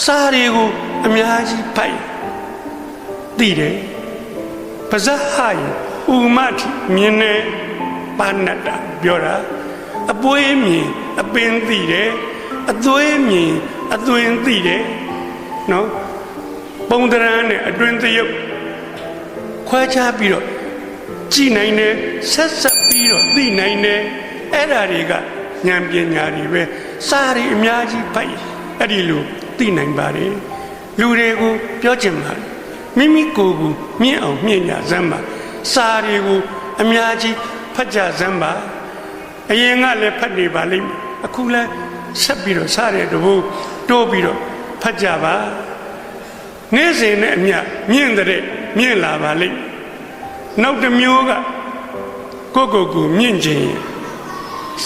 စာတွေကိုအများကြီးဖိုက်သိတယ်ပါဇက်ဟာယဥမတိမြင်နေပါဏတ္တပြောတာအပွေးမြင်အပင်သိတယ်အသွေးမြင်အသွင်သိတယ်နော်ပုံတရံနဲ့အတွင်သရုပ်ခွဲခြားပြီးတော့ကြည်နိုင်တယ်ဆက်ဆက်ပြီးတော့သိနိုင်တယ်အဲ့ဒါတွေကဉာဏ်ပညာတွေပဲစာတွေအများကြီးဖိုက်အဲ့ဒီလိုသိနိုင်ပါတယ်လူတွေကိုပြောချင်ပါတယ်မိမိကိုယ်ကိုမြင့်အောင်မြင့်ညာစမ်းပါစာတွေကိုအများကြီးဖတ်ကြစမ်းပါအရင်ကလည်းဖတ်နေပါလိမ့်မယ်အခုလည်းဆက်ပြီးတော့စာတဲ့တဘိုးတိုးပြီးတော့ဖတ်ကြပါနေ့စဉ်နဲ့အမျှမြင့်တဲ့မြင့်လာပါလိမ့်နောက်တစ်မျိုးကကိုမြင့်ခြင်း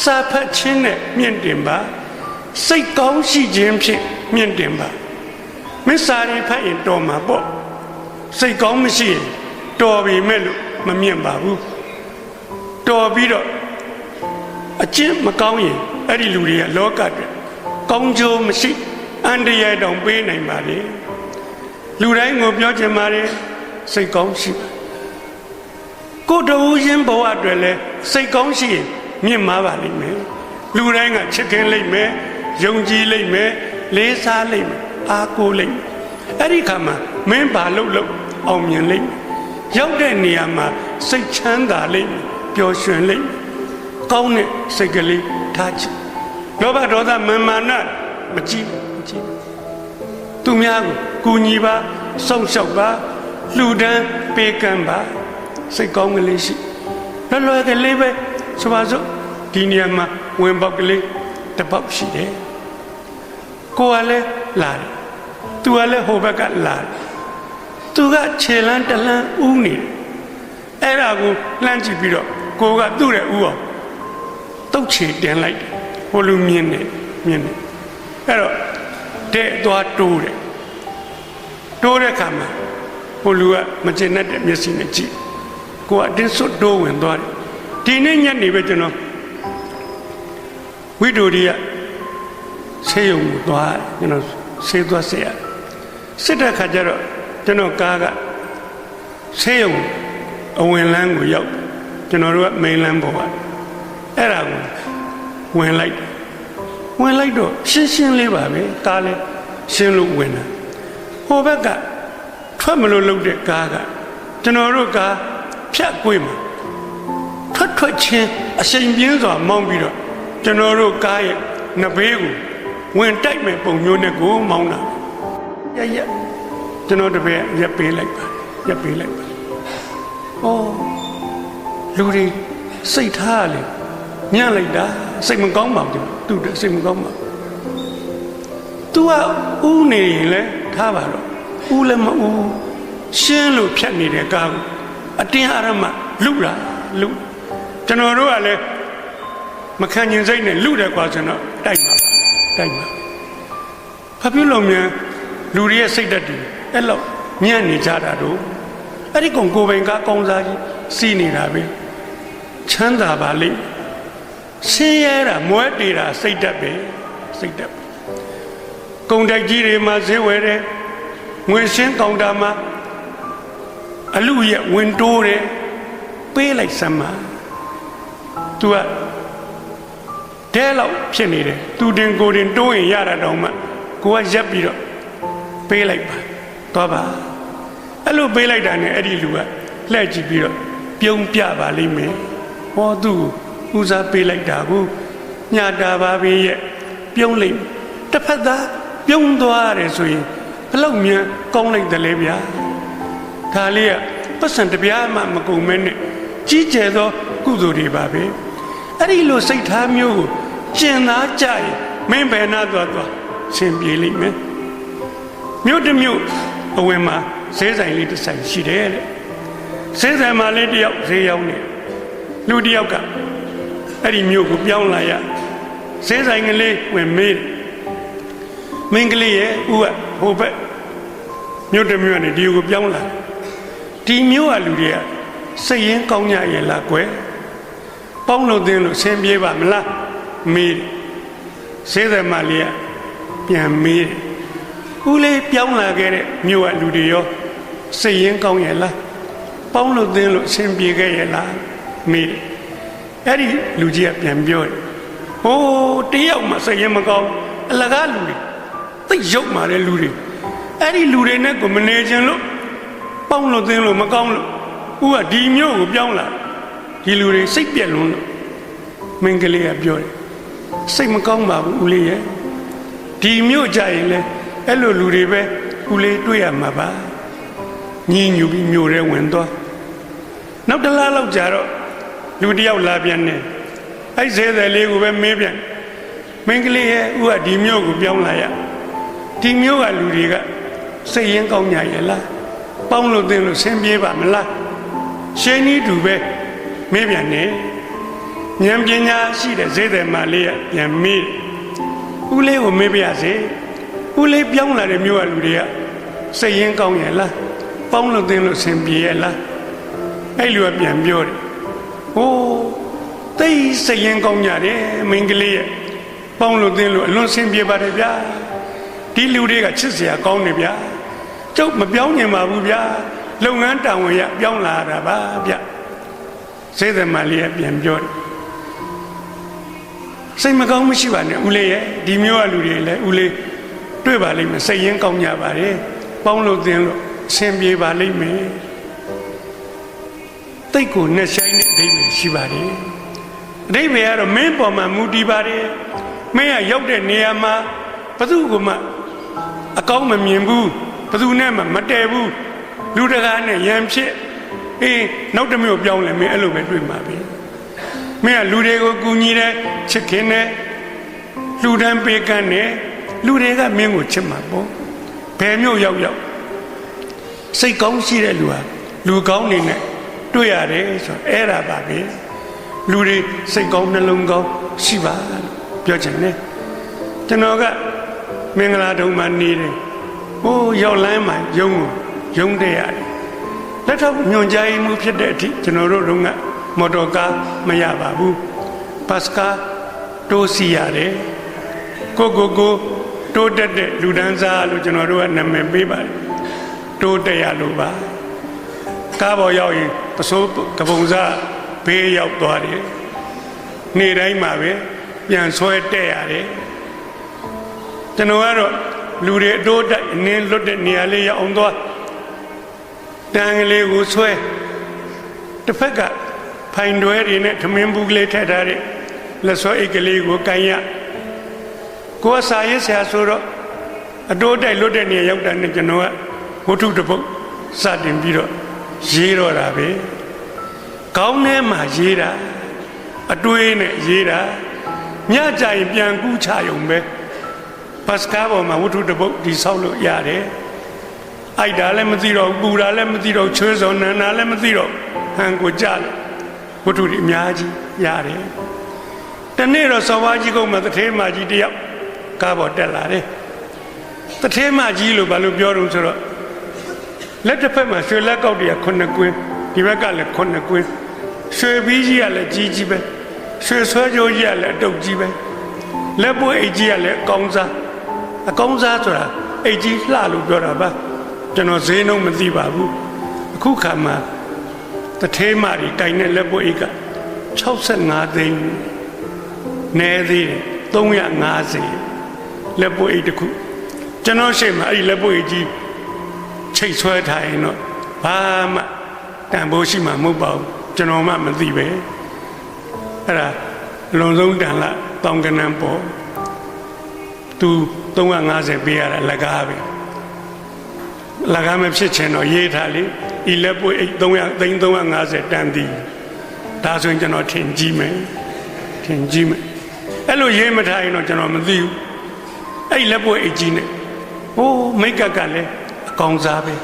စာဖတ်ခြင်းနဲ့မြင့်တင်ပါစိတ်ကောင်းရှိခြင်းဖြင့်မြင့်တင်ပါမစ္စာရီဖတ်ရင်တော်မှာပေါ့စိတ်ကောင်းမရှိရင်တော်ပြီမဲ့လို့မမြင့်ပါဘူးတော်ပြီးတော့အကျင့်မကောင်းရင်အဲ့ဒီလူတွေကလောကအတွက်ကောင်းကျိုးမရှိအန္တရာယ်တောင်ပေးနိုင်ပါလေလူတိုင်းကိုပြောချင်ပါတယ်စိတ်ကောင်းရှိကိုတူချင်းဘဝအတွက်လည်းစိတ်ကောင်းရှိရင်မြင့်မားပါလိမ့်မယ်လူတိုင်းကချစ်ခင်လိမ့်မယ်ယုံကြည်လိမ့်မယ်လေးစားလိမ့်မယ်အားကိုးလိမ့်မယ်အဲ့ဒီခါမှာမင်းဘာလို့အောင်မြင်လိမ့်မယ်ရောက်တဲ့နေရာမှာစိတ်ချမ်းသာလိမ့်မယ်ပျော်ရွှင်လိမ့်မယ်ကောင်းတဲ့စိတ်ကလေးထားချင်လောဘဒေါသမမာနမကြည့်သူများကိုကူညီပါစောင့်ရှောက်ပါလှူဒန်းပေးကမ်းပါစိတ်ကောင်းကလေးရှိလွယ်ကလေးပဲဆိုပါစို့ဒီနေရာမှာဝင်ပေါက်ကလေးတစ်ပေါက်ရှိတယ်ကိုကလည်းလာတယ်သူကလည်းဟိုဘက်ကလာတယ်သူကခြေလန်းတလန်းဥနေတယ်အဲ့ဒါကိုလှမ်းကြည့်ပြီးတော့ကိုကသူ့ရဲ့ဥအောင်တုတ်ချေတင်လိုက်တယ်ဟိုလူမြင်နေအဲ့တော့တဲ့သွားတိုးတဲ့ခါမှာဟိုလူကမကျင်တတ်တဲ့မျက်စိနဲ့ကြည့်ကိုကအတင်းစွတ်တိုးဝင်သွားတယ်ဒီနေ့ညနေပဲကျွန်တော်ဝိဒိုရီကဆေးရုံကိုသွားကျွန်တော်ဆေးသွားဆေးရစစ်တဲ့ခါကျတော့ကျွန်တော်ကားကဆေးရုံအဝင်လမ်းကိုရောက်ကျွန်တော်တို့ကမိန်လမ်းပေါ်ကအဲ့ဒါကိုဝင်လိုက်တော့ရှင်းလေးပါပဲကားလည်းရှင်းလို့ဝင်တာဟိုဘက်ကထွက်မလို့လုပ်တဲ့ကားကကျွန်တော်တို့ကားဖြတ်ကွေးမှာထွက်ချင်းအချိန်ပြင်းစွာမောင်းပြီးတော့ကျွန်တော်တို့ကားရဲ့နဘေးကိုဝင်တိုက်မဲ့ပုံမျိုးနဲ့ကိုမောင်းတာရကျွန်တော်တပည့်ရပ်ပေးလိုက်ပါဩလူတွေစိတ်ထားလေညံ့လိုက်တာစိတ်မကောင်းပါဘူးသူ့စိတ်မကောင်းပါဘူး तू ကဥနေရင်လဲထားပါတော့ဥလည်းမဥရှင်းလို့ဖြတ်နေတဲ့ကားကိုအတင်းအရမလူကျွန်တော်တို့ကလည်းမခံကျင်စိတ်နဲ့လူတယ်ကွာဆိုတော့တိုက်ပါဘာဖြစ်လို့များလူတွေရဲ့စိတ်ဓာတ်တွေအဲ့လောက်ညံ့နေကြတာတော့အဲ့ဒီကိုပိုင်ကားကောင်းစားကြီးစီးနေတာပဲချမ်းသာပါလိမ့်ဆင်းရဲတာမွဲတေတာစိတ်ဓာတ်ပဲကုန်တိုက်ကြီးတွေမှာဈေးဝယ်တယ်ငွေရှင်းကောင်တာမှာအလူရဲ့ဝင်တိုးတယ်ပေးလိုက်စမ်းပါ तू ကတဲလောက်ဖြစ်နေတယ်သူတင်ကိုတင်တိုးရင်ရတာတောင်မှကိုကရက်ပြီးတော့ပေးလိုက်ပါသွားပါအဲ့လိုပေးလိုက်တာနဲ့အဲ့ဒီလူကလှည့်ကြည့်ပြီးတော့ပြုံးပြပါလိမ့်မယ်ဟောသူဦးစားပေးလိုက်တာကိုညတာပါပဲရဲ့ပြုံးလိုက်တစ်ဖက်သားပြုံးသွားရတယ်ဆိုရင်ဘလောက်မြန်ကောင်းလိုက်တယ်လေဗျာဒါလေးကပတ်စံတပြားမှမကုန်မဲနဲ့ကြီးကျယ်သောကုသိုလ်တွေပါပဲအဲ့ဒီလိုစိတ်ထားမျိုးကိုကျင်သားကြရင်မင်းဘယ်နာသွားဆင်ပြေလိမ့်မယ်မြို့တစ်မြို့အဝင်မှာဈေးဆိုင်လေးတစ်ဆိုင်ရှိတယ်တဲ့ဈေးဆိုင်မှာလေးတယောက်ဈေးရောက်နေလူတယောက်ကအဲ့ဒီမြို့ကိုပြောင်းလာရဈေးဆိုင်ကလေးဝင်မေးမင်းကလေးရဲ့ဥကဟိုဘက်မြို့တစ်မြို့နဲ့ဒီကိုပြောင်းလာဒီမြို့ကလူတွေကစိတ်ရင်းကောင်းကြရဲ့လားကွယ်ပေါင်းလို့တင်းလို့ဆင်ပြေပါမလားမေးဈေးဆိုင်မှာလေးကပြန်မေး ဦးလေးပြောင်းလာခဲ့တဲ့မြို့ကလူတွေရောစိတ်ရင်းကောင်းရဲ့လားပေါင်းလို့သင်းလို့အဆင်ပြေခဲ့ရဲ့လားမေးအဲ့ဒီလူကြီးကပြန်ပြောတယ်ဟိုးတယောက်မှစိတ်ရင်းမကောင်းအလကားလူတွေသိရုပ်မာတဲ့လူတွေအဲ့ဒီလူတွေနဲ့ကိုမနေခြင်းလို့ပေါင်းလို့သင်းလို့မကောင်းလို့ဦးကဒီမြို့ကိုပြောင်းလာဒီလူတွေစိတ်ပြက်လွန်းလို့မင်းကလေးကပြောတယ်စိတ်မကောင်းပါဘူးဦးလေးရဲ့ဒီမြို့ကြရင်လေအဲ့လိုလူတွေပဲဦးလေးတွေ့ရမှာပါညင်ညူပြီးမြို့ထဲဝင်သွားနောက်တစ်လားလောက်ကြာတော့လူတယောက်လာပြန်တယ်အဲ့ဇဲတယ်လေးကိုပဲမေးပြန်မင်းကလေးရဲ့ဦးကဒီမြို့ကိုပြောင်းလာရဒီမြို့ကလူတွေကစိတ်ရင်းကောင်းကြရဲ့လားပေါင်းလို့သင်လို့ဆင်းပြေးပါမလားရှင်းဤတူပဲမေးပြန်တယ်ဉာဏ်ပညာရှိတဲ့ဇဲတယ်မလေးကပြန်မေးဦးလေးကိုမေးပြရစေဦးလေးပြောင်းလာတဲ့မြို့ကလူတွေကစိတ်ရင်းကောင်းရဲ့လားပေါင်းလို့သင်လို့ဆင်ပြေရဲ့လားအဲ့လူကပြန်ပြောတယ်ဟိုးသိစိတ်ရင်းကောင်းကြတယ်မင်းကလေးရဲ့ပေါင်းလို့သင်လို့အလွန်ဆင်ပြေပါတယ်ဗျာဒီလူတွေကချစ်စရာကောင်းနေဗျာကျုပ်မပြောင်းနိုင်ပါဘူးဗျာလုပ်ငန်းတာဝန်ရပြောင်းလာတာပါဗျစေသမလေးကပြန်ပြောတယ်စိတ်မကောင်းမရှိပါနဲ့ဦးလေးရဲ့ဒီမျိုးကလူတွေလည်းဦးလေးတွေ့ပါလိမ့်မယ်စိတ်ရင်းကောင်းကြပါတယ်ပေါင်းလို့သင်လို့အဆင်ပြေပါလိမ့်မယ်တိတ်ကိုနဲ့ဆိုင်တဲ့အဓိပ္ပာယ်ရှိပါတယ်အဓိပ္ပာယ်ကတော့မင်းပေါ်မှာမူတည်ပါတယ်မင်းကရောက်တဲ့နေရာမှာဘသူကမှအကောင်းမမြင်ဘူးဘသူနဲ့မှမတည့်ဘူးလူတကာနဲ့ရံဖြစ်အေးနောက်တစ်မျိုးပြောင်းလဲမင်းအဲ့လိုပဲတွေ့မှာပဲမင်းကလူတွေကိုကူညီတယ်ချစ်ခင်တယ်လူတန်းပေးကမ်းတယ်လူတွေကမင်းကိုချစ်မှာပေါ့ဘယ်မျိုးရောက်ရောက်စိတ်ကောင်းရှိတဲ့လူဟာလူကောင်းနေနဲ့တွေ့ရတယ်ဆိုအဲ့ဒါပါပဲလူတွေစိတ်ကောင်းနှလုံးကောင်းရှိပါလို့ပြောချင်တယ်ကျွန်တော်ကမင်္ဂလာတုံးမှာနေတယ်ဟိုးရောက်လမ်းမှာယုံတဲ့ရတယ်လက်ထောက်ညွန်ကြားမှုဖြစ်တဲ့အထိကျွန်တော်တို့ကမော်တော်ကားမရပါဘူးဘတ်ကားတိုးစီရတယ်ကိုတိုးတက်တဲ့လူဒန်းစားလို့ကျွန်တော်တို့ကနာမည်ပေးပါတယ်တိုးတက်ရလို့ပါကားပေါ်ရောက်ရင်ပစိုးကပုံစားဘေးရောက်သွားတယ်နေ့တိုင်းမှာပဲပြန်ဆွဲတက်ရတယ်ကျွန်တော်ကတော့လူတွေအတိုးတက်နင်းလွတ်တဲ့နေရာလေးရောက်အောင်သွားတန်ကလေးကိုဆွဲတစ်ဖက်ကဖိုင်တွဲတွေနဲ့ထမင်းဘူးကလေးထည့်ထားတဲ့လက်ဆွဲအိတ်ကလေးကိုကန်ရကိုယ်စာရေးဆရာဆိုတော့အတိုးတက်လွတ်တဲ့နေရာရောက်တာနဲ့ကျွန်တော်ကဝတ္ထုတစ်ပုဒ်စတင်ပြီးတော့ရေးတော့တာပဲကောင်းထဲမှာရေးတာအတွေးနဲ့ရေးတာညကြရင်ပြန်ကူးချရုံပဲပတ်စကားပေါ်မှာဝတ္ထုတစ်ပုဒ်ဒီဆောက်လို့ရတယ်အိုက်တာလည်းမသိတော့ပူတာလည်းမသိတော့ချွေးစော်နန်းတာလည်းမသိတော့ဟန်ကိုကြတယ်ဝတ္ထုတွေအများကြီးရတယ်တနေ့တော့စော်ဝါကြီးကုန်းမှာတထေးမကြီးတယောက်ကားပေါ်တက်လာတယ်တထေးမကြီးလို့ဘာလို့ပြောတော့ဆိုတော့လက်တစ်ဖက်မှာရွှေလက်ကောက်တွေက9ကွင်းဒီဘက်ကလည်း9ကွင်းရွှေဘီးကြီးကလည်းကြီးပဲရွှေဆွဲကြိုးကြီးကလည်းအတုပ်ကြီးပဲလက်ပွေးအိတ်ကြီးကလည်းအကောင်းစားဆိုတာအိတ်ကြီးလှလို့ပြောတာပါကျွန်တော်ဈေးနှုန်းမသိပါဘူးအခုခါမှာတထေးမကြီးတိုင်တဲ့လက်ပွေးအိတ်က65သိန်းနဲသေးတယ်350လက်ပွေးအိတ်တစ်ခုကျွန်တော်ရှေ့မှာအဲ့ဒီလက်ပွေးအိတ်ကြီးချိတ်ဆွဲထားရင်တော့ဘာမှတန်ဖိုးရှိမှာမဟုတ်ပါဘူးကျွန်တော်မှမသိပဲအဲ့ဒါလွန်ဆုံးတန်လာတောင်ကနန်းပေါ်သူ350ပေးရတာလက်ကားပဲလက်ကားမဖြစ်ချင်တော့ရေးထားလေဤလက်ပွေအိတ်350တန်သည်ဒါဆိုရင်ကျွန်တော်ထင်ကြည့်မယ်အဲ့လိုရေးမထားရင်တော့ကျွန်တော်မသိဘူးအဲ့လက်ပွေအိတ်ကြီးနဲ့ဟိုးမိတ်ကပ်ကလည်းအကောင်းစားပဲ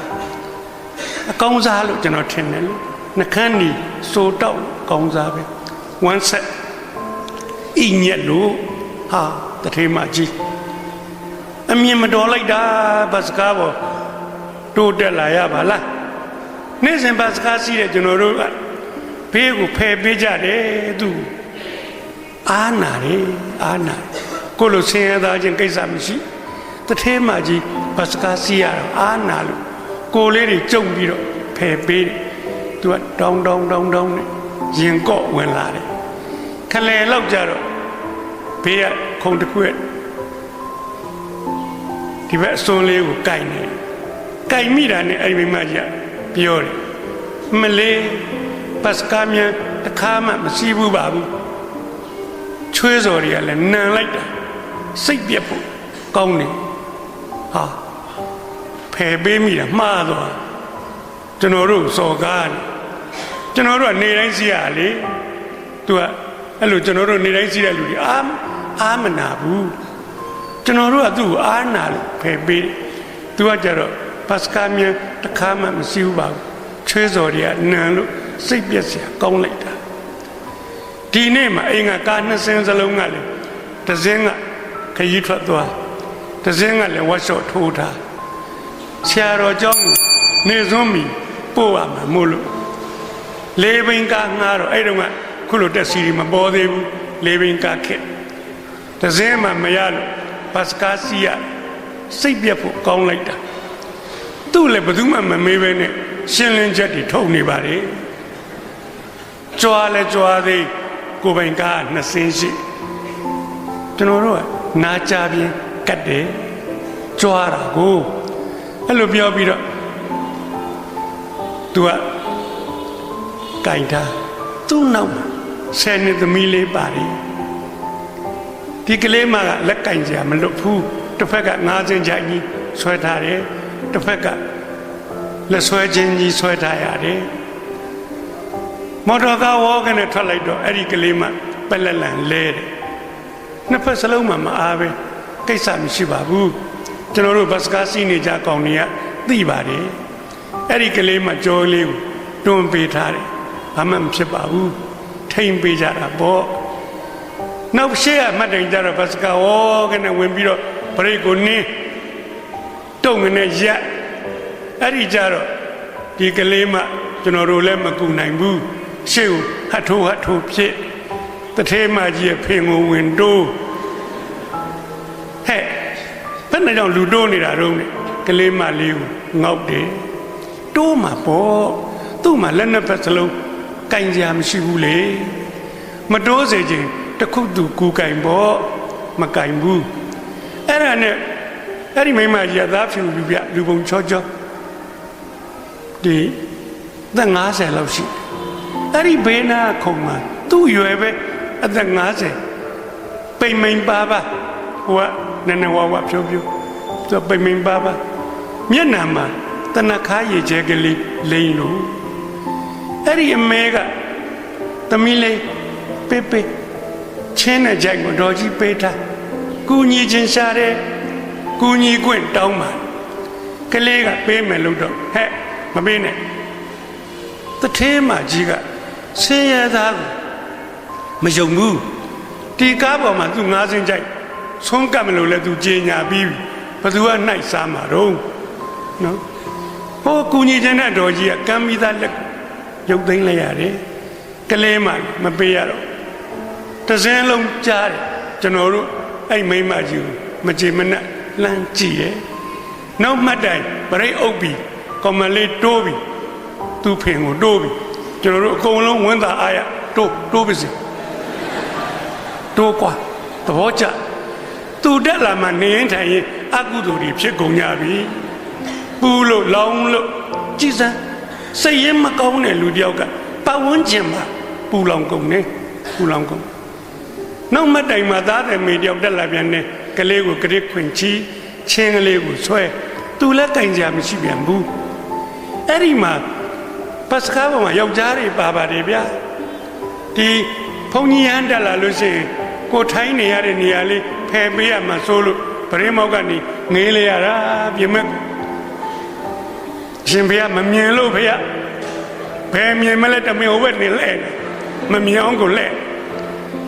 အကောင်းစားလို့ကျွန်တော်ထင်တယ်လို့နှခမ်းနီစိုးတောက်ကောင်းစားပဲone set အင်းညက်လို့ဟာတထေးမကြီးအမြင်မတော်လိုက်တာဘတ်စကားပေါ်တိုးတက်လာရပါလားနေ့စဉ်ဘတ်စကားစီးတဲ့ကျွန်တော်တို့ကဘေးကိုဖယ်ပေးကြတယ်သူအာနာကိုလိုဆင်းရဲသားချင်းကိစ္စမရှိ တထဲမှာကြီးဘတ်စကားစီးရတော့အားနာလို့ကိုလေးတွေကြုံပြီးတော့ဖယ်ပေးတယ်သူကတောင်းနဲ့ရင်ကော့ဝင်လာတယ်ခလဲလောက်ကြတော့ဘေးကခုံတစ်ခွက်ဒီဘက်အစွန်းလေးကိုကိုင်နေကိုင်မိတာနဲ့အဲ့ဒီမိမကြီးပြောတယ်မလေးပတ်စကားမြန်တစ်ခါမှမစီးဘူးပါဘူးချွေးစော်တွေကလည်းနံလိုက်တာစိတ်ပြက်ဖို့ကောင်းနေဟာဖယ်ပေးမိတာမှားသွားကျွန်တော်တို့စော်ကားတယ်ကျွန်တော်တို့ကနေတိုင်းစီးရလေသူကအဲ့လိုကျွန်တော်တို့နေတိုင်းစီးတဲ့လူတွေအားမနာဘူးကျွန်တော်တို့ကသူ့ကိုအားနာလို့ဖယ်ပေးတယ်သူကကြတော့ပတ်စကားမြန်တစ်ခါမှမစီးဘူးပါဘူးချွေးစော်တွေကနံလို့စိတ်ပြက်စရာကောင်းလိုက်တာဒီနေ့မှာအိမ်ကကားနှစ်စင်းစလုံးကလည်းတစ်စင်းကခရီးထွက်သွားတစ်စင်းကလည်းဝတ်လျှော့ထိုးထားဆရာတော်ကျောင်းကိုနေစွန်းမီပို့ရမှာမို့လို့လေးဘိန်းကားငှားတော့အဲ့တုန်းကခုလိုတက်စီမပေါ်သေးဘူးလေးဘိန်းကားခက်တစ်စင်းမှမရလို့ဘတ်စကားစီးရစိတ်ပြက်ဖို့ကောင်းလိုက်တာသူ့လည်းဘယ်သူမှမမေးပဲနဲ့ရှင်းလင်းချက်တွေထုတ်နေပါလေကြွားလဲကြွားသေးကိုပိုင်ကားနှစ်စင်းရှိကျွန်တော်တို့ကနာကြပြင်းကတ်တယ်ကြွားတာကိုအဲ့လိုပြောပြီးတော့သူကကင်တာသူ့နောက်မှာဆယ်နှစ်သမီးလေးပါတယ်ဒီကလေးမကလက်ကင်ကြမလွတ်ဘူးတစ်ဖက်ကငါးစင်းကြကြီးဆွဲထားတယ်တစ်ဖက်ကလက်ဆွဲချင်းကြီးဆွဲထားရတယ်မော်တော်ကားဝေါကနေထွက်လိုက်တော့အဲ့ဒီကလေးမပက်လက်လန်လဲတယ်နှစ်ဖက်စလုံးမှာမအားပဲကိစ္စမရှိပါဘူးကျွန်တော်တို့ဘတ်စကားစီးနေကြကောင်တွေကသိပါတယ်အဲ့ဒီကလေးမကြောလေးကိုတွန်းပေးထားတယ်ဘာမှမဖြစ်ပါဘူးထိမ့်ပေးကြတာပေါ့နောက်ရှေ့ကမှတ်တိုင်ကြတော့ဘတ်စကားဝေါကနေဝင်ပြီးတော့ဘရိတ်ကိုနင်းတုံငနဲ့ရက်အဲ့ဒီကြတော့ဒီကလေးမကျွန်တော်တို့လည်းမကူနိုင်ဘူးရှေ့ကိုဟတ်ထိုးဖြစ်တထဲမကြီးရဲ့ဖင်ကိုဝင်တိုးဟဲ့ဘယ်နဲ့ကြောင့်လူတိုးနေတာတော့ကလေးမလေးကိုငေါက်တယ်တိုးမှာပေါ့သူ့မှာလက်နှစ်ဖက်စလုံးကင်ကြမရှိဘူးလေမတိုးစေချင်တခုသူကူကင်ပေါ့မကင်ဘူးအဲ့ဒါနဲ့အဲ့ဒီမိမကြီးကသားဖြူလူပြလူပုံချောချောဒီသက်50လောက်ရှိအဲ့ဒီဘေးနာခုံမှာသူ့ရွယ်ပဲအသက်50ပိန်မိန်ပါဟိုကနည်းနည်းဝါဖြိုးသူပိန်မိန်ပါမျက်နှာမှာတနခါရည်ကျဲကလေးလိမ့်လို့အဲ့ဒီအမေကသမီးလေးပေးချင်းနဲ့ကြိုက်ကိုတော်ကြီးပေးထားကူညီချင်းရှာတယ်ကူညီခွင့်တောင်းပါကလေးကပေးမယ်လို့တော့ဟဲ့မပေးနဲ့တထဲမှာကြီးကဆင်းရဲသားကိုမယုံဘူးဒီကားပေါ်မှာသူငါးစင်းကြိုက်ဆုံးကပ်မလို့လဲသူကြေညာပြီးဘယ်သူကနှိုက်စားမှာတော့နော်ဟိုကူညီခြင်းတဲ့တော်ကြီးကကမ်းပြီးသားလက်ရုပ်သိမ်းလိုက်ရတယ်ကလေးမှမပေးရတော့တစ်စင်းလုံးကြားတယ်ကျွန်တော်တို့အဲ့မိမကြီးကိုမကြေမနက်လှမ်းကြည့်တယ်နောက်မှတ်တိုင်ဗရိတ်အုပ်ပြီးကောင်မလေးတိုးပြီးသူ့ဖင်ကိုတိုးပြီးကျွန်တော်တို့အကုန်လုံးဝန်သာအားရတိုးပါစေတိုးကွာသဘောကျသူတက်လာမှနေရင်ထိုင်ရင်အကုသိုလ်တွေဖြစ်ကုန်ကြပြီပူလို့လောင်းလို့ကြည်စမ်းစိတ်ရင်းမကောင်းတဲ့လူတယောက်ကပတ်ဝန်းကျင်မှာပူလောင်ကုန်နေပူလောင်ကုန်နောက်မှတိုင်မှာသားတယ်မေတယောက်တက်လာပြန်နေကလေးကိုကရစ်ခွင်ချီချင်းကလေးကိုဆွဲသူလည်းကင်ကြမရှိပြန်ဘူးအဲ့ဒီမှာပတ်စကားပေါ်မှာယောက်ျားတွေပါပါတယ်ဗျာဒီဘုန်းကြီးဟန်တက်လာလို့ရှိရင်ကိုထိုင်းနေရတဲ့နေရာလေးဖယ်ပေးရမှာဆိုလို့ပရင်းမောက်ကနေငေးလေရတာပြင်မဲ့ရှင်ဖေကမမြင်လို့ဖေကဘယ်မြင်မလဲတမင်ဟိုဘက်နေလဲမမြင်အောင်ကိုလဲ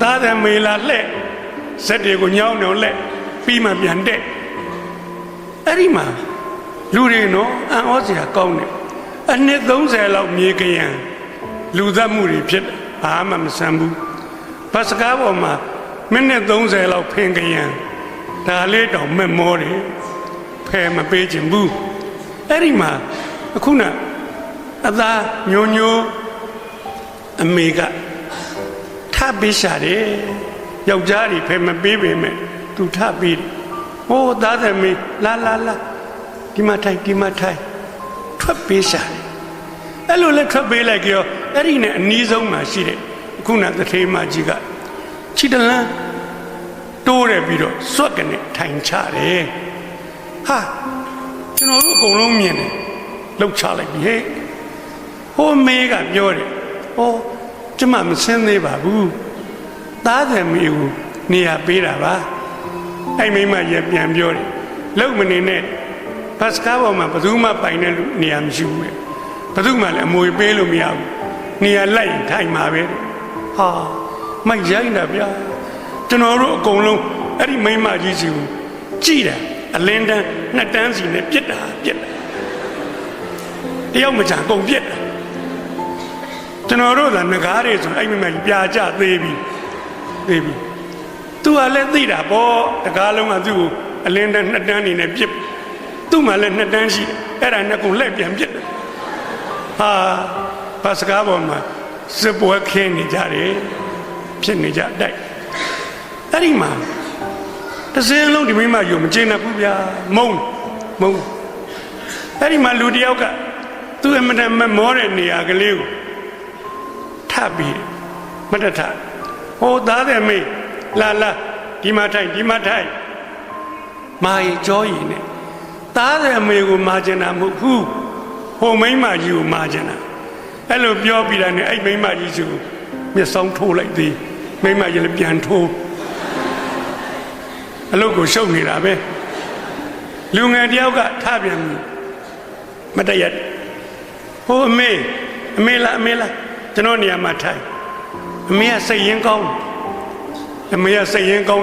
သားတယ်မေလာလှဲ့ဇက်တွေကိုညောင်းညောင်းလှဲ့ပြီးမှပြန်တဲ့အဲ့ဒီမှာလူတွေနော်အံ့ဩစရာကောင်းတယ်အနှစ်30လောက်မြေကရန်လူသက်မှုတွေဖြစ်တယ်ဘာမှမဆန်းဘူးဘတ်စကားပေါ်မှာမိနစ်30လောက်ဖင်ကရန်ဒါလေးတောင်မက်မောတယ် ဖယ်မပေးခြင်းဘူးအဲ့ဒီမှာအခုနအသားညိုညိုအမေကထပေးရှာတယ်ယောက်ျားတွေဖယ်မပေးပေမဲ့သူထပေးတယ်ဟိုးသားသမီးလာဒီမှာထိုင်ထွက်ပေးရှာတယ်အဲ့လိုလဲထွက်ပေးလိုက်ကြောအဲ့ဒီနဲ့အနီးဆုံးမှာရှိတယ်အခုနသထေးမကြီးကခြေတလန်းတိုးရပြီးတော့စွက်ကနေထိုင်ချတယ်ဟာကျွန်တော်တို့အကုန်လုံးမြင်တယ်လှုပ်ချလိုက်ပြီဟဲ့ဟိုမေးကပြောတယ်ဟောကျမမစင်းသေးပါဘူးသားသမီးကိုနေရာပေးတာပါအဲ့မိမကြီးပြန်ပြောတယ်လုံမနေနဲ့ဘတ်စကားပေါ်မှာဘယ်သူမှပိုင်တဲ့လူနေရာမရှိဘူးလေဘယ်သူမှလည်းအမွေပေးလို့မရဘူးနေရာလိုက်ထိုင်မှာပဲဟာမိုက်ရိုင်းတာဗျာကျွန်တော်တို့အကုန်လုံးအဲ့ဒီမိမကြီးစီကိုကြည်တယ်အလင်းတန်းနှစ်တန်းစီနဲ့ပြစ်တာတယောက်မချအကုန်ပြစ်တာကျွန်တော်တို့ကငကားတွေဆိုအဲ့မိမကြီးပြာကျသေးပြီသူကလည်းသိတာပေါ့တကားလုံးကသူ့ကိုအလင်းတန်းနှစ်တန်းနေနဲ့ပြစ်သူ့မှာလည်းနှစ်တန်းရှိတယ်အဲ့ဒါနဲ့ကုန်လက်ပြန်ပြစ်တယ်ဟာဘတ်စကားပေါ်မှာစပွဲခင်းနေကြတယ်ဖြစ်နေကြတိုက်အဲ့ဒီမှာတစ်စင်းလုံးဒီမိမယူမကျေနပ်ဘူးဗျာမုန်းအဲ့ဒီမှာလူတယောက်ကသူ့အမတန်မောတဲ့နေရာကလေးကိုထပ်ပြီးမတထဟိုသားတယ်မေးလာဒီမှာထိုင်မာရီကြောရီနဲ့သားတယ်မေကိုမာကျင်တာမဟုတ်ဘူးဟိုမိမကြီးကိုမာကျင်တာအဲ့လိုပြောပြီးတာနဲ့အဲ့မိမကြီးစုမျက်စောင်းထိုးလိုက်သေးမိမကြီးလည်းပြန်ထိုးအလုပ်ကိုရှုပ်နေတာပဲလူငယ်တယောက်ကထပြန်မတရက်ဟိုအမေလားကျွန်တော်နေရာမှာထိုင်အမေကစိတ်ရင်းကောင်း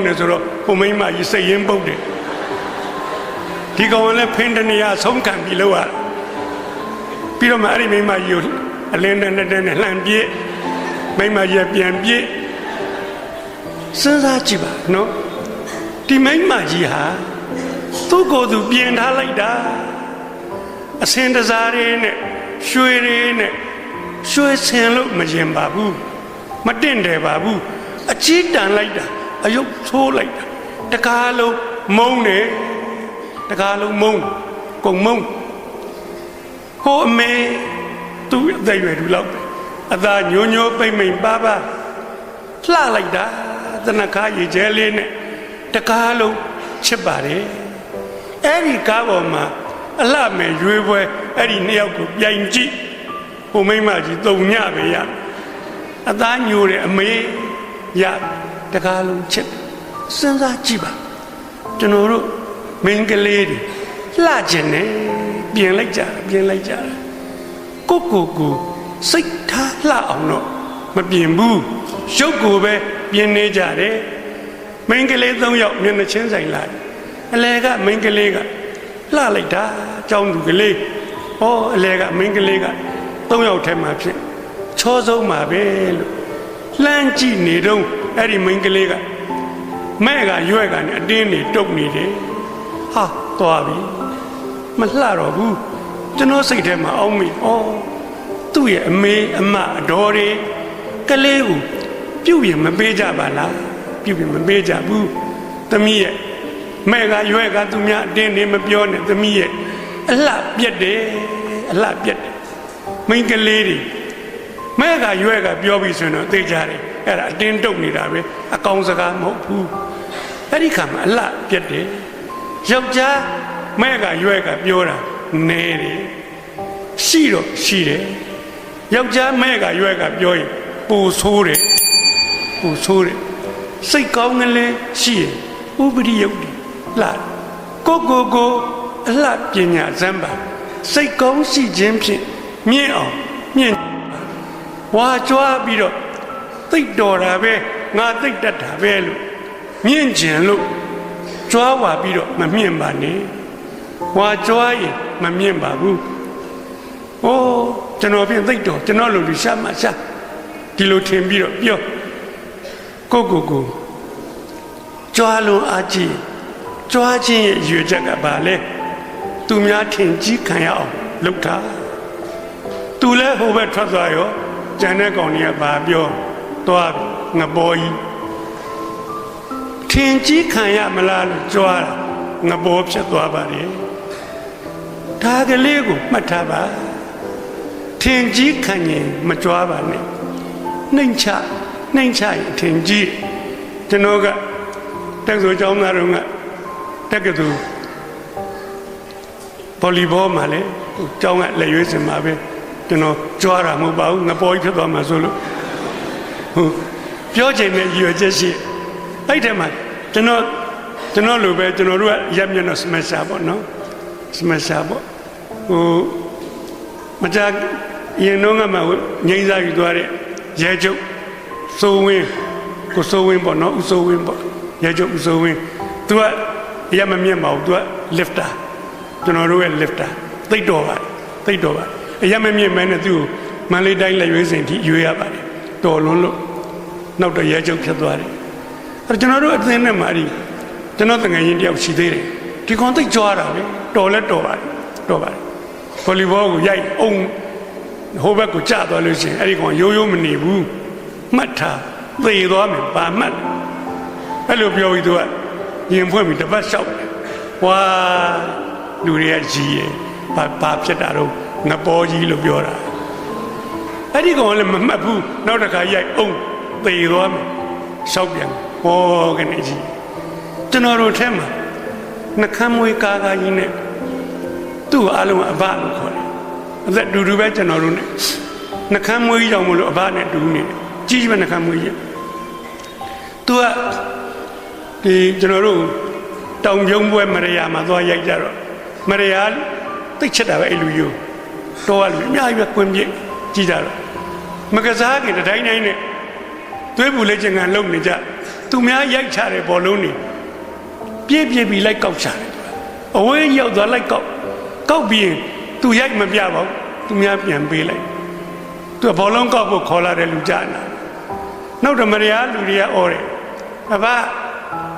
တယ်ဆိုတော့ဟိုမိမကြီးစိတ်ရင်းပုတ်တယ်ဒီကောင်လည်းဖင်းတနေရဆုံးခံပြီးလို့ရပြီးတော့မှအဲ့ဒီမိမကြီးကိုအလင်းနဲ့လှမ်းပြေးမိမကြီးပြန်ပြေးစဉ်းစားကြည့်ပါနော်ဒီမိမကြီးဟာသူ့ကိုယ်သူပြင်ထားလိုက်တာအစင်တစားတွေနဲ့ရွှေတွေနဲ့ရွှေဆင်လို့မရင်ပါဘူးမတင့်တယ်ပါဘူးအချီးတန်လိုက်တာအယုတ်ထိုးလိုက်တာတကားလုံးမုန်းတယ်ကုန်မုန်းဟိုအမေသူ့အသက်ရွယ်သူလောက်အသာညိုညိုပိမ့်မိန်ပါလှလိုက်တာသနခါရေကျဲလေးနဲ့တကားလုံးချစ်ပါတယ်အဲ့ဒီကားပေါ်မှာအလှမဲ့ရွေးပွဲအဲ့ဒီနှစ်ယောက်ကိုပြိုင်ကြည့်ဟိုမိမကြီးတုံညပဲရအသားညိုတဲ့အမေရတကားလုံးချစ်စဉ်းစားကြည့်ပါကျွန်တော်တို့မင်းကလေးတွေလှကျင်နေပြင်လိုက်ကြကိုစိတ်ထားလှအောင်တော့မပြင်ဘူးရုပ်ကိုပဲပြင်နေကြတယ်မင်းကလေး၃ယောက်မျက်နှာချင်းဆိုင်လာအလဲကမင်းကလေးကလှလိုက်တာကြောင်းသူကလေးအလဲကမင်းကလေးက၃ယောက်ထဲမှာဖြစ်ချောဆုံးမှာပဲလို့လှမ်းကြည့်နေတော့အဲ့ဒီမင်းကလေးကမဲ့ကရွက်ကနေအတင်းနေတုတ်နေတယ်ဟာသွားပြီမလှတော့ဘူးကျွန်တော်စိတ်ထဲမှာအောင်းမိသူ့ရဲ့အမေအမအတော်တွေကလေးကိုပြုတ်ရင်မပေးကြပါလားပြုတ်ရင်မပေးကြဘူးသမီးရဲ့မဲ့ကရွက်ကသူများအတင်းနေမပြောနဲ့သမီးရဲ့အလှပြက်တယ်မိန်းကလေးတွေမဲ့ကရွက်ကပြောပြီးဆိုရင်တော့သိကြတယ်အဲ့ဒါအတင်းတုတ်နေတာပဲအကောင်စကားမဟုတ်ဘူးအဲ့ဒီခါမှာအလှပြက်တယ်ယောက်ျားမဲ့ကရွက်ကပြောတာနဲတယ်ရှိတယ်ယောက်ျားမဲ့ကရွက်ကပြောရင်ပူဆိုးတယ်စိတ်ကောင်းကလေးရှိရင်ဥပရိယုတ်တယ်လှကိုအလှပညာဇံပါစိတ်ကောင်းရှိခြင်းဖြင့်မြင့်အောင်မြင့်ဝါကြွားပြီးတော့သိတော်တာပဲငါသိတတ်တာပဲလို့မြင့်ခြင်းလို့ကြွားဝါပြီးတော့မမြင့်ပါနဲ့ဝါကြွားရင်မမြင့်ပါဘူးကျွန်တော်ပြင်သိတော်ကျွန်တော်လူရှာမှရှာဒီလိုထင်ပြီးတော့ပြောကိုကြွားလုံးအားကြီးကြွားခြင်းရဲ့ရွေချက်ကဘာလဲ သူများထင်ကြီးခံရအောင်လုပ်တာသူလည်းဟိုဘက်ထွက်သွားရောကျန်တဲ့ကောင်တွေကဘာပြောသွားငပေါ်ကြီးထင်ကြီးခံရမလားလို့ကြွားတာငပေါ်ဖြစ်သွားပါလေဒါကလေးကိုမှတ်ထားပါထင်ကြီးခံရင်မကြွားပါနဲ့နှိမ်ချရင်ထင်ကြီးကျွန်တော်ကတက်ဆိုကျောင်းသားတို့ကတက်ကတူဗော်လီဘောမှာလေကျောင်းကလက်ရွေးစင်မှာပဲကျွန်တော်ကြွားတာမဟုတ်ပါဘူးငပေါ်ကြီးဖြစ်သွားမှာဆိုလို့ဟုတ်ပြောချင်တဲ့ရည်ရွယ်ချက်ရှိအဲ့ထဲမှာကျွန်တော်လိုပဲကျွန်တော်တို့ကရပ်မျက်နှာစမက်ရှာပေါ့နော်စမက်ရှာပေါ့ဟိုမကြရင်တော့ကမှငိမ့်စားယူသွားတဲ့ရဲချုပ်စိုးဝင်းကိုစိုးဝင်းပေါ့နော်ဦးစိုးဝင်းပေါ့ရဲချုပ်ဦးစိုးဝင်းသူကရမမြင်ပါဘူးသူက lifter ကျွန်တော်တို့ရဲ့ lifter သိတော့ပါအရမမြင်မဲနဲ့သူ့ကိုမန္တလေးတိုင်းလက်ရွေးစင်ထိရွေးရပါတယ်တော်လွန်းလို့နောက်တော့ရဲချုပ်ဖြစ်သွားတယ်အဲကျွန်တော်တို့အသင်းနဲ့မာရီကျွန်တော်တငယ်ချင်းတယောက်ရှိသေးတယ်ဒီကောင်သိကြွားတာပဲတော်ပါတယ်ဗော်လီဘောကိုရိုက်အောင်ဟိုဘက်ကိုကျသွားလို့ရှိရင်အဲ့ဒီကောင်ရိုးရိုးမနေဘူးမှတ်ထားသေသွားမယ်ဘာမှတ်အဲ့လိုပြောပြီးသူကရင်ဖွင့်ပြီးတပတ်လျှောက်တယ်ဝါလူတွေကကြီးရဲ့ဘာဖြစ်တာတော့ငပေါ်ကြီးလို့ပြောတာအဲ့ဒီကောင်လည်းမမှတ်ဘူးနောက်တစ်ခါရိုက်အောင်သေသွားမယ်လျှောက်ပြန်ဟောကနေကြီးကျွန်တော်တို့ထဲမှာနှခမ်းမွေးကားကြီးနဲ့သူ့ကိုအားလုံးအဘလို့ခေါ်တယ်အသက်တူတူပဲကျွန်တော်တို့နဲ့နှခမ်းမွေးကြီးကြောင့်မလို့အဘနဲ့တူနေတယ်ကြီးပဲနှခမ်းမွေးကြီးသူကဒီကျွန်တော်တို့တောင်ပြုံးပွဲမရယာမှာသွားရိုက်ကြတော့မရယာသိချက်တာပဲအဲ့လူယူတော့အများကြီးပဲကွင်းပြည့်ကြည့်ကြတော့မကစားခင်တိုင်းနဲ့သွေးပူလက်ချင်ကန်လုံနေကြသူများရိုက်ချတယ်ဘောလုံးနေပြည့်ပြီးလိုက်ကောက်ချတယ်အဝေးရောက်သွားလိုက်ကောက်ပြီးရင်သူရိုက်မပြပါဘူးသူများပြန်ပေးလိုက်သူဘောလုံးကောက်ဖို့ခေါ်လာတဲ့လူကြနာနောက်တော့မရယာလူတွေကအော်တယ်အဘ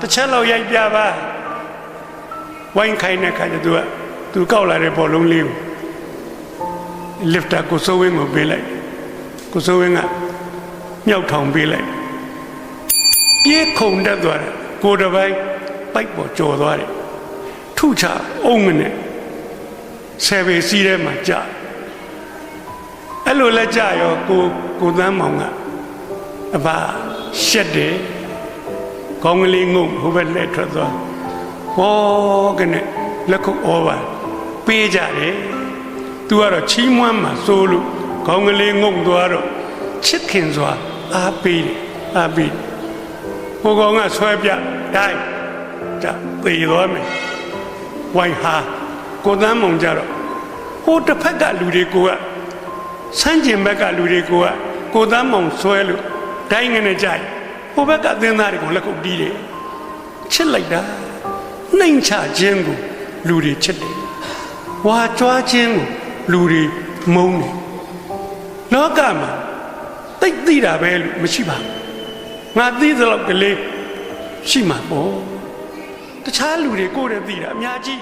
တစ်ချက်လောက်ရိုက်ပြပါဝိုင်းခိုင်းတဲ့ခါကျသူကောက်လာတဲ့ဘောလုံးလေးကို lifter ကိုစိုးဝင်းကိုပေးလိုက်ကိုစိုးဝင်းကမြောက်ထောင်ပေးလိုက်ပြေးခုန်တက်သွားတယ်ကိုယ်တစ်ပိုင်းပိုက်ပေါ်ကျော်သွားတယ်ထုချအုံးနဲ့ဆယ်ပေစီးထဲမှာကြာအဲ့လိုလက်ကြရောကိုသန်းမောင်ကအဘရှက်တယ်ကောင်းကလေးငုံဟိုဘက်လက်ထွက်သွားဟောကနေလက်ခုပ်ဩပါပေးကြတယ်သူကတော့ချီးမွမ်းမှာစိုးလို့ကောင်းကလေးငုံသွားတော့ချစ်ခင်စွာအားပေးဟိုကောင်ကဆွဲပြတိုင်းကြသေသွားမယ်ဝိုင်းဟာကိုသန်းမောင်ကြတော့ဟိုတစ်ဖက်ကလူတွေကဆန်းကျင်ဘက်ကလူတွေကကိုသန်းမောင်ဆွဲလို့တိုင်းငနဲ့ကြိုက်ဟိုဘက်ကအသင်းသားတွေကိုလက်ခုပ်တီးတယ်ချစ်လိုက်တာနှိမ်ချခြင်းကိုလူတွေချစ်တယ်ဝါကြွားခြင်းကိုလူတွေမုန်းတယ်လောကမှာသိတာပဲလို့မရှိပါဘူးငါသိသလောက်ကလေးရှိမှာပေါ့တခြားလူတွေကိုယ်တည်းသိတာအများကြီး